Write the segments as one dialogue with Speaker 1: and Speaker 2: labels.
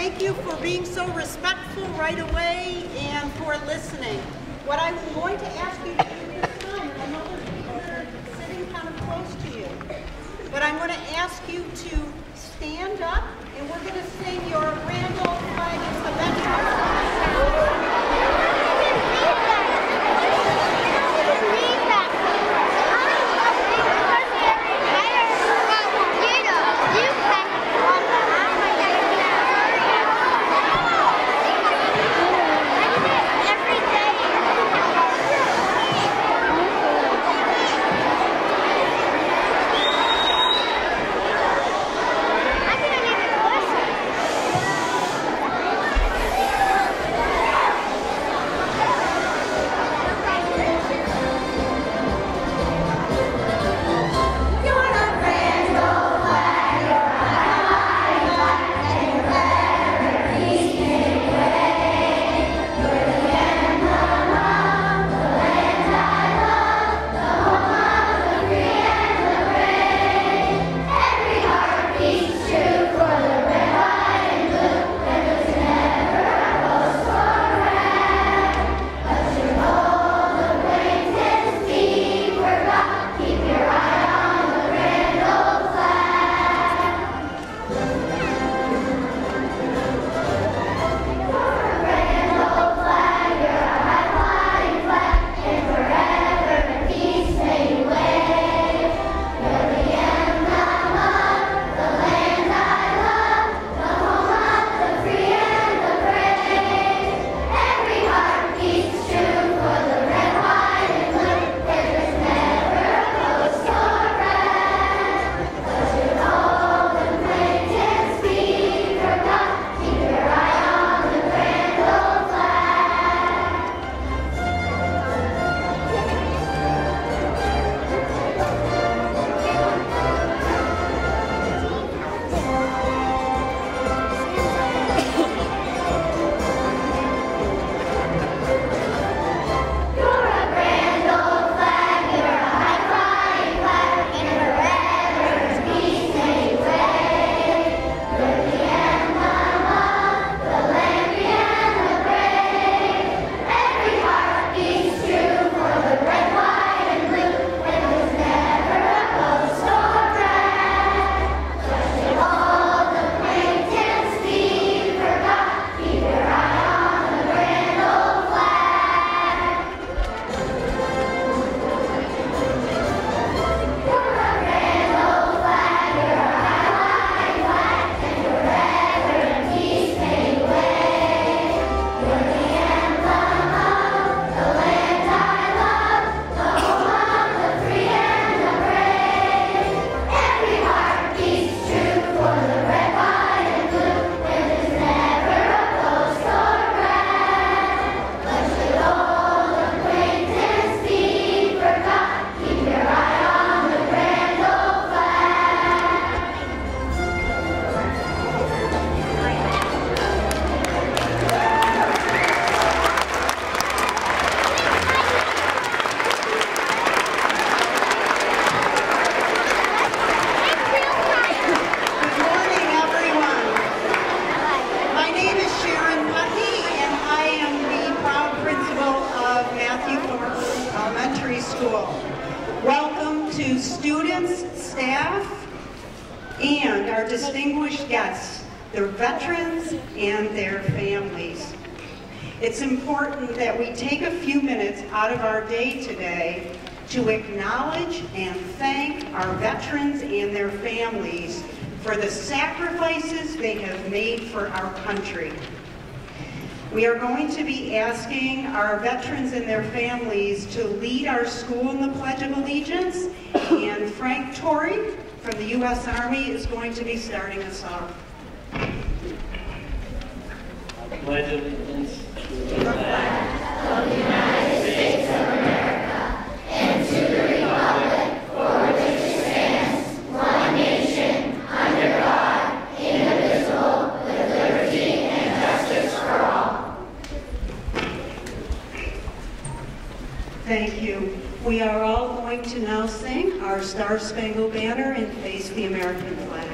Speaker 1: thank you for being so respectful right away and for listening. What I'm going to ask you to do this time, and I know there's people that are sitting kind of close to you, but I'm going to ask you to stand up, and we're going to sing your grand old flag. It's the veterans flag.
Speaker 2: Welcome to students, staff, and our distinguished guests, their veterans and their families. It's important that we take a few minutes out of our day today to acknowledge and thank our veterans and their families for the sacrifices they have made for our country. We are going to be asking our veterans and their families to lead our school in the Pledge of Allegiance, and Frank Torrey from the U.S. Army is going to be starting us off.
Speaker 3: I pledge allegiance to the flag of the United States of America and to the republic for which it stands, one nation, under God, indivisible, with liberty and justice for all.
Speaker 2: Thank you. We are all going to now sing our Star-Spangled Banner and face the American flag.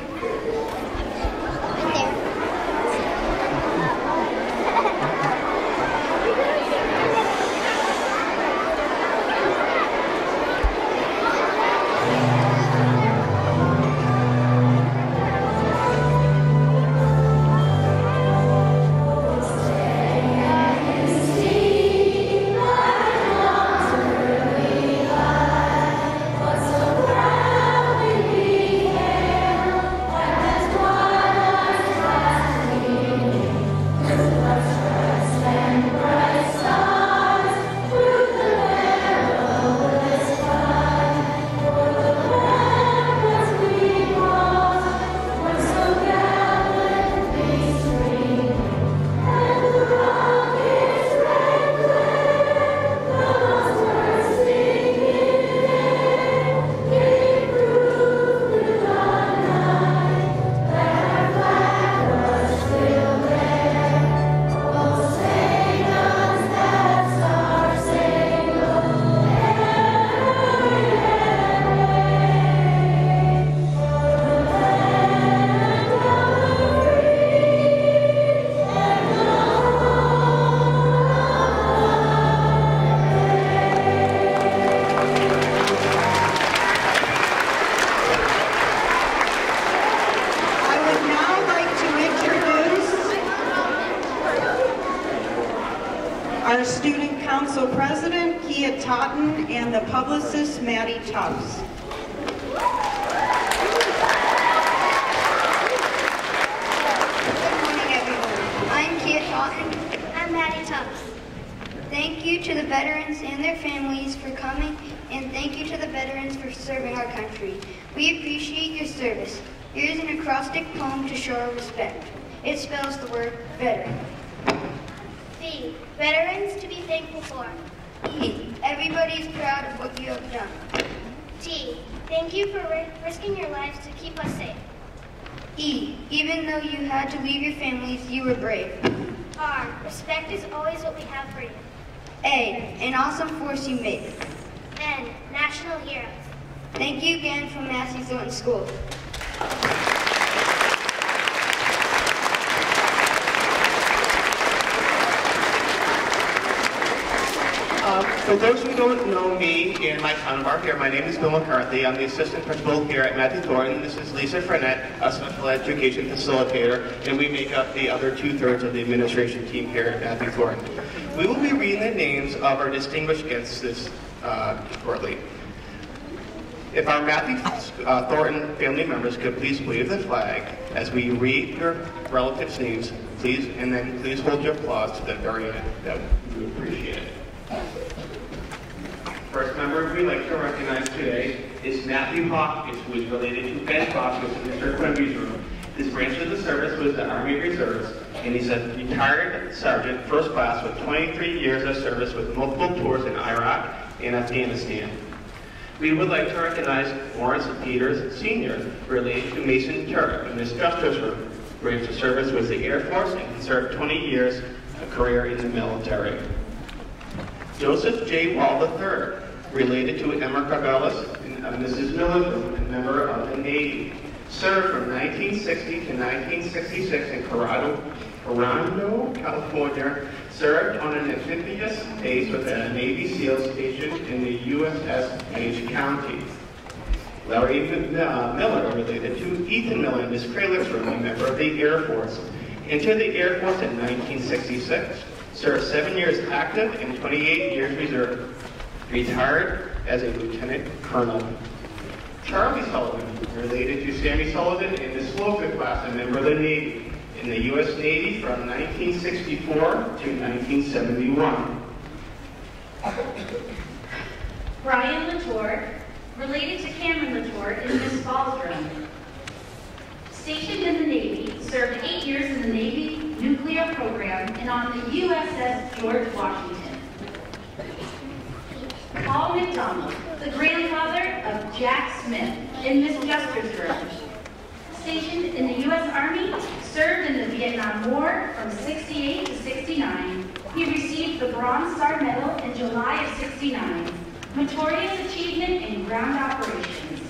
Speaker 2: our student council president, Kia Totten, and the publicist, Maddie Tubbs.
Speaker 4: Good morning, everyone. I'm Kia Thornton.
Speaker 3: I'm Maddie Tubbs.
Speaker 4: Thank you to the veterans and their families for coming, and thank you to the veterans for serving our country. We appreciate your service. Here is an acrostic poem to show our respect. It spells the word veteran.
Speaker 3: V. Veterans to be thankful for.
Speaker 4: E. Everybody is proud of what you have done.
Speaker 3: T. Thank you for risking your lives to keep us safe.
Speaker 4: E. Even though you had to leave your families, you were brave.
Speaker 3: R. Respect is always what we have for you.
Speaker 4: A. An awesome force you make.
Speaker 3: N. National heroes.
Speaker 4: Thank you again from Massey Thornton School.
Speaker 5: For those who don't know me and my counterpart here, my name is Bill McCarthy. I'm the assistant principal here at Matthew Thornton. This is Lisa Frenette, a special education facilitator, and we make up the other 2/3 of the administration team here at Matthew Thornton. We will be reading the names of our distinguished guests this shortly. If our Matthew Thornton family members could please wave the flag as we read your relatives' names, please, and then please hold your applause to the very end. That we would appreciate it. First member we'd like to recognize today is Matthew Hopkins, who is related to Ben Hopkins in Mr. Quimby's room. His branch of the service was the Army Reserves, and he's a retired sergeant, first class, with 23 years of service with multiple tours in Iraq and Afghanistan. We would like to recognize Lawrence Peters, Sr., related to Mason Turk in Miss Justice room. Branch of service was the Air Force, and he served 20 years, a career in the military. Joseph J. Wall III, related to Emma Carvelis and Mrs. Miller, a member of the Navy. Served from 1960 to 1966 in Corrado, California. Served on an amphibious base with a Navy SEAL station in the USS Page County. Larry Miller, related to Ethan Miller and Miss Kralick's room, a member of the Air Force. Entered the Air Force in 1966. Served 7 years active and 28 years reserve. Retired as a lieutenant colonel. Charlie Sullivan, related to Sammy Sullivan in the Slocum class, a member of the Navy, in the U.S. Navy from 1964 to 1971.
Speaker 6: Brian Latour, related to Cameron Latour in Miss Fall's room. Stationed in the Navy, served 8 years in the Navy nuclear program and on the USS George Washington. Paul McDonald, the grandfather of Jack Smith in Miss Juster's room. Stationed in the U.S. Army, served in the Vietnam War from 68 to 69. He received the Bronze Star Medal in July of 69. Notorious achievement in ground operations.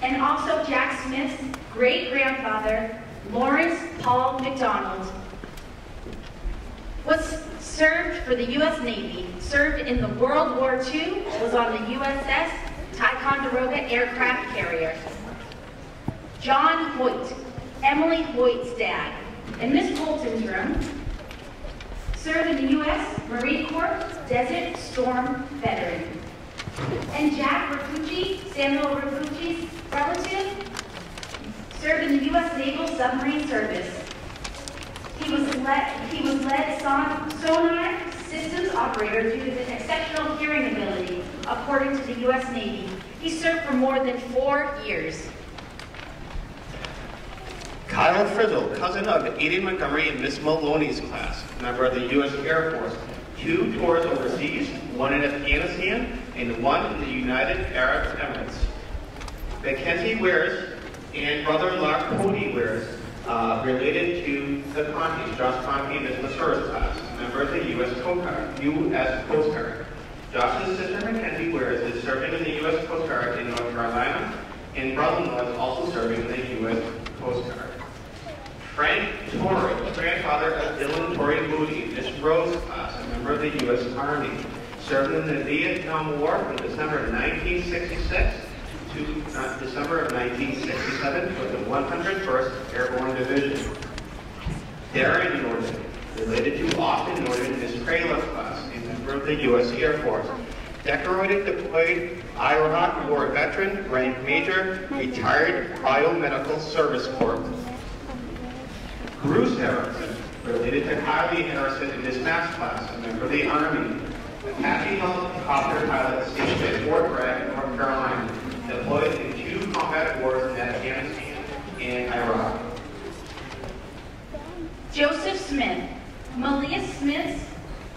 Speaker 6: And also Jack Smith's great-grandfather, Lawrence Paul McDonald, was served for the U.S. Navy, served in the World War II, was on the USS Ticonderoga aircraft carrier. John Hoyt, Emily Hoyt's dad, in Miss Colton's room, served in the U.S. Marine Corps Desert Storm veteran. And Jack Rapucci, Samuel Rapucci's relative, served in the U.S. Naval Submarine Service. He was led sonar systems operator due to his exceptional hearing ability, according to the U.S. Navy. He served for more than 4 years.
Speaker 5: Kyle Frizzle, cousin of Aiden Montgomery in Miss Maloney's class, member of the U.S. Air Force. 2 tours overseas, 1 in Afghanistan, and 1 in the United Arab Emirates. Mackenzie Wares and brother-in-law Cody Wares, related to the Contis, Josh Conti in Miss Masura's class, member of the U.S. Coast Guard. Josh's sister Mackenzie Wares is serving in the U.S. Coast Guard in North Carolina, and brother-in-law is also serving in the U.S. Coast Guard. Frank Torrey, grandfather of Dylan Torrey Moody, Miss Rose class, a member of the U.S. Army, served in the Vietnam War from December of 1966 to December of 1967 with the 101st Airborne Division. Darren Norton, related to Austin Norton, Miss Krayla's class, a member of the U.S. Air Force. Decorated deployed Iraq War veteran, rank major, retired biomedical service corps. Bruce Harrison, related to Kylie Harrison in this math class, a member of the Army. Apache helicopter pilot stationed at Fort Bragg, North Carolina, deployed in 2 combat wars in Afghanistan and Iraq.
Speaker 6: Joseph Smith, Malia Smith's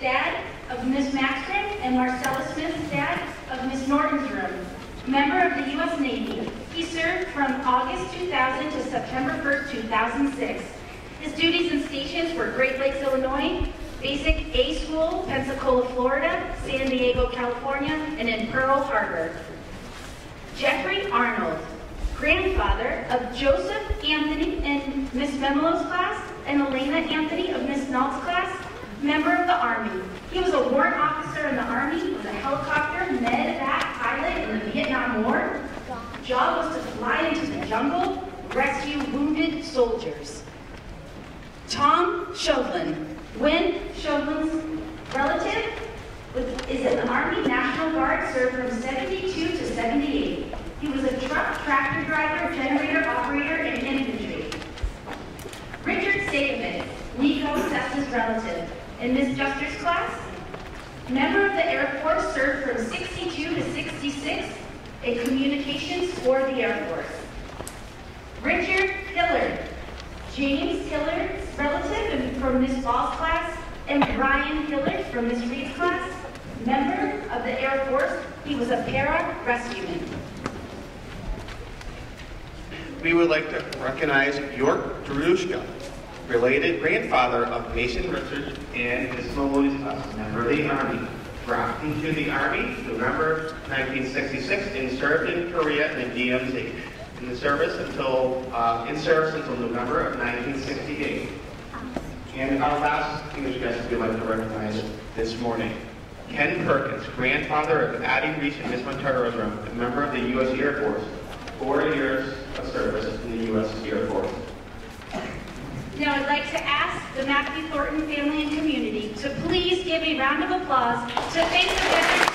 Speaker 6: dad of Miss Maxton and Marcella Smith's dad of Miss Norton's room. Member of the U.S. Navy. He served from August 2000 to September 1st, 2006. His duties and stations were Great Lakes, Illinois, Basic A School, Pensacola, Florida, San Diego, California, and in Pearl Harbor. Jeffrey Arnold, grandfather of Joseph Anthony in Miss Memelo's class and Elena Anthony of Miss Nault's class, member of the Army. He was a warrant officer in the Army, was a helicopter medevac pilot in the Vietnam War. Job was to fly into the jungle, rescue wounded soldiers. Tom Shovlin, Wynn Shovlin's relative, is in the Army National Guard, served from 72 to 78. He was a truck, tractor driver, generator operator, and infantry. Richard Sakovic, Nico Sessa's relative, in Miss Juster's class. Member of the Air Force, served from 62 to 66, in communications for the Air Force. Richard Hillard, James Hillard's relative from Miss Ball's class, and Brian Hillard from Miss Reed's class. Member of the Air Force, he was a para-rescueman.
Speaker 5: We would like to recognize York Drushka, related grandfather of Mason Richards and Miss Maloney's class, member of the Army. Drafted into the Army November 1966 and served in Korea in the DMZ. In service until November of 1968. And our last English guest we'd like to recognize this morning, Ken Perkins, grandfather of Addie Reese and Miss Montero's room, a member of the U.S. Air Force, 4 years of service in the U.S. Air Force.
Speaker 6: Now I'd like to ask the Matthew Thornton family and community to please give a round of applause to thank the veterans.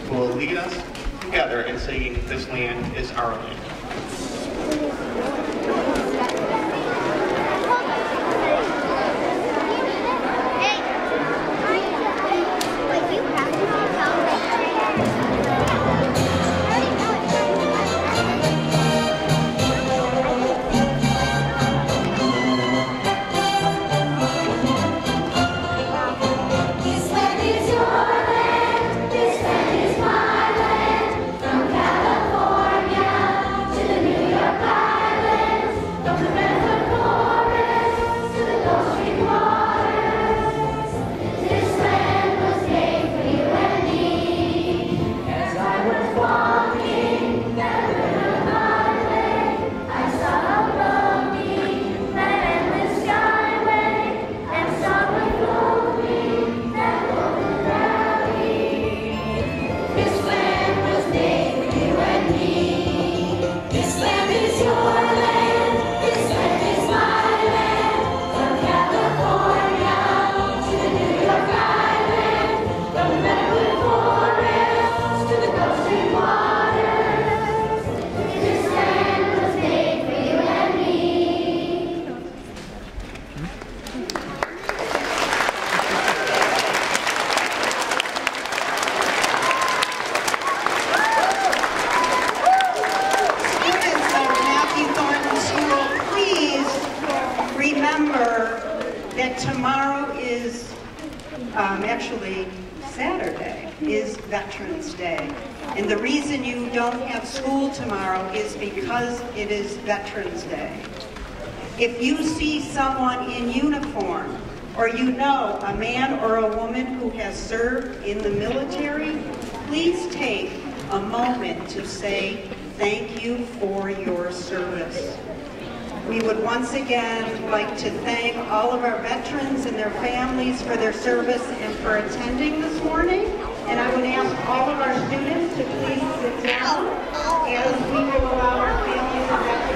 Speaker 5: Who will lead us together in singing "This Land Is Our Land."
Speaker 2: actually Saturday, is Veterans Day. And the reason you don't have school tomorrow is because it is Veterans Day. If you see someone in uniform, or you know a man or a woman who has served in the military, please take a moment to say thank you for your service. We would once again like to thank all of our veterans and their families for their service and for attending this morning. And I would ask all of our students to please sit down as we will allow our families and veterans